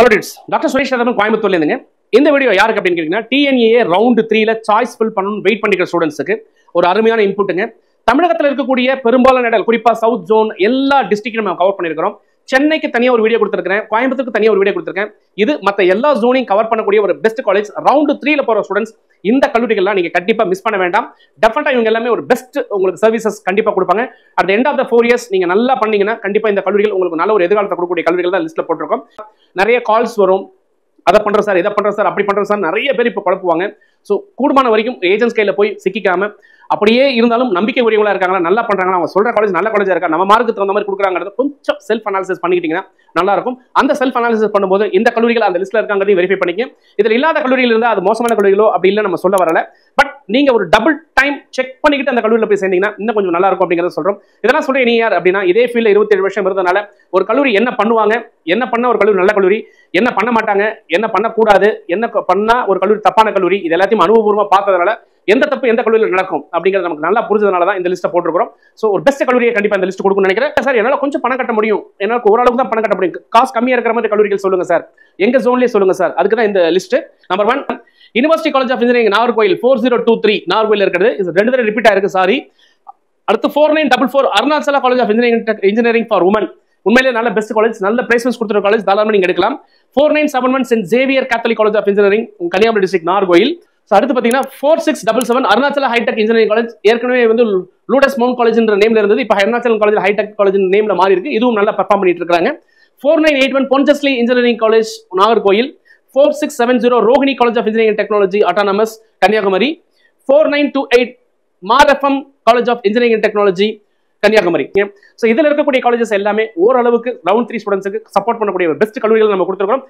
Hello dits, doctor Suresh Radhavan கோயம்புத்தூர்ல இருந்துங்க. இந்த வீடியோ யாருக்கு அப்படின்னு கேட்டீங்கன்னா, டிஎன்ஏ ரவுண்ட் 3ல சாய்ஸ் ஃபில் பண்ணணும் வெயிட் பண்ணிக்கிற ஸ்டூடெண்ட்ஸுக்கு ஒரு அருமையான இன்புட்டுங்க. தமிழகத்தில் இருக்கக்கூடிய பெரும்பாலான இடங்கள், குறிப்பா சவுத் ஜோன் எல்லா டிஸ்ட்ரிக்டும் நம்ம கவர் பண்ணியிருக்கிறோம். சென்னைக்கு தனியாக ஒரு வீடியோ கொடுத்துருக்கேன், கோயம்புத்தூருக்கு தனியாக ஒரு வீடியோ கொடுத்துருக்கேன். இது மற்ற எல்லா ஜோனையும் கவர் பண்ணக்கூடிய ஒரு பெஸ்ட் காலேஜ். ரவுண்ட் 3ல போற ஸ்டூடெண்ட்ஸ் இந்த கல்லூரிகள்லாம் நீங்க கண்டிப்பா மிஸ் பண்ண வேண்டாம். டெஃபினட்டா இவங்க எல்லாமே ஒரு பெஸ்ட் உங்களுக்கு சர்வீசஸ் கண்டிப்பா கொடுப்பாங்க. At end of the 4 years நீங்க நல்லா பண்ணீங்கன்னா கண்டிப்பா இந்த கல்லூரிகள் உங்களுக்கு நல்ல ஒரு எதிர்காலத்தை கொடுக்கக்கூடிய கல்லூரிகள் தான் லிஸ்ட்ல போட்டிருக்கோம். நிறைய கால்ஸ் வரும், அதை பண்றோம் சார், இதை பண்றோம் சார், அப்படி பண்றோம் சார், நிறைய பேர் இப்போ குழப்புவாங்க. ஸோ கூடுமான வரைக்கும் ஏஜென்ட்ஸ் கையில் போய் சிக்காம, அப்படியே இருந்தாலும் நம்பிக்கை உரியவங்களா இருக்காங்களா, நல்லா பண்றாங்களா, அவங்க சொல்ற காலேஜ் நல்ல காலேஜா இருக்கா, நம்ம மார்க்கு தகுந்த மாதிரி கொடுக்குறாங்கிறது கொஞ்சம் செல்ஃப் அனாலிசிஸ் பண்ணிக்கிட்டீங்கன்னா நல்லா இருக்கும். அந்த செல்ஃப் அனாலிசிஸ் பண்ணும்போது இந்த கல்லூரிகள் அந்த லிஸ்ட்ல இருக்காங்கிறதையும் வெரிஃபை பண்ணிக்க. இதில் இல்லாத கல்லூரிகள் இருந்தால் அது மோசமான கல்லூரிகளோ அப்படி இல்லை நம்ம சொல்ல வரல. பட் நீங்க ஒரு டபுள் டைம் செக் பண்ணிக்கிட்டு அந்த கல்லூரியில் போய் சேர்ந்தீங்கன்னா இன்னும் கொஞ்சம் நல்லா இருக்கும் அப்படிங்கிறத சொல்றோம். இதெல்லாம் சொல்றேன் நீ யார் அப்படின்னா, இதே ஃபீல்ட்ல 27 வருஷம் இருந்ததுனால ஒரு கல்லூரி என்ன பண்ணுவாங்க, என்ன பண்ண ஒரு கல்லூரி நல்ல கல்லூரி, என்ன பண்ண மாட்டாங்க, என்ன பண்ணக்கூடாது, என்ன பண்ணா ஒரு கல்லூரி தப்பான கல்லூரி, இது எல்லாத்தையும் அனுபவபூர்வமா பார்த்ததுனால எந்த தப்பு எந்த கல்லூரியில் நடக்கும் அப்படிங்கிறது நமக்கு நல்லா புரிஞ்சதுனால தான் இந்த லிஸ்ட்டை போட்டுருக்கோம். ஸோ ஒரு பெஸ்ட் கல்லூரியை கண்டிப்பா இந்த லிஸ்ட் கொடுக்கணும்னு நினைக்கிறேன். சார் என்னால் கொஞ்சம் பணம் கட்ட முடியும், என்னால் ஓரளவுக்கு தான் பணம் கட்ட முடியும், காசு கம்மியாக இருக்கிற மாதிரி கல்லூரிகள் சொல்லுங்க சார், எங்க ஜோன்லேயே சொல்லுங்க சார். அதுக்கு தான் இந்த list. Number 1 university college of engineering Nagercoil 4023 Nagercoil இருக்கிறது. இது 2 தடவை ரிப்பீட் ஆயிருக்கு, சாரி. அடுத்து 4944 Arunachala college of engineering for women. உண்மையிலே நல்ல பெஸ்ட் காலேஜ், நல்ல பிளேஸ்மெண்ட்ஸ் கொடுத்துருக்க காலேஜ், தாராளமாக நீங்க எடுக்கலாம். 4971 saint Xavier Catholic college of engineering Kanyakumari district Nagercoil. அடுத்து பாத்தீங்கன்னா 4677 அருணாச்சல ஹைடெக் இன்ஜினியரிங் காலேஜ். ஏற்கனவே வந்து லூடஸ் மவுண்ட் காலேஜ் நேம்ல இருந்தது, இப்போ அருணாச்சலம் காலேஜ் ஹைடெக் காலேஜ் நேம்ல மாறி இருக்கு. இதுவும் நல்லா பெர்ஃபார்ம் பண்ணிட்டு இருக்காங்க. 4981 Ponjesly engineering college Nagercoil. 4670 Rohini college of engineering technology autonomous Kanniyakumari. 4928 Mar Ephraem college of engineering technology Kanniyakumari. So இதில் இருக்கக்கூடிய காலேஜஸ் எல்லாமே ஓரளவுக்கு ரவுண்ட் 3 ஸ்டூடெண்ட்ஸுக்கு சப்போர்ட் பண்ணக்கூடிய பெஸ்ட் கல்லூரிகள் நம்ம கொடுத்துருக்கோம்.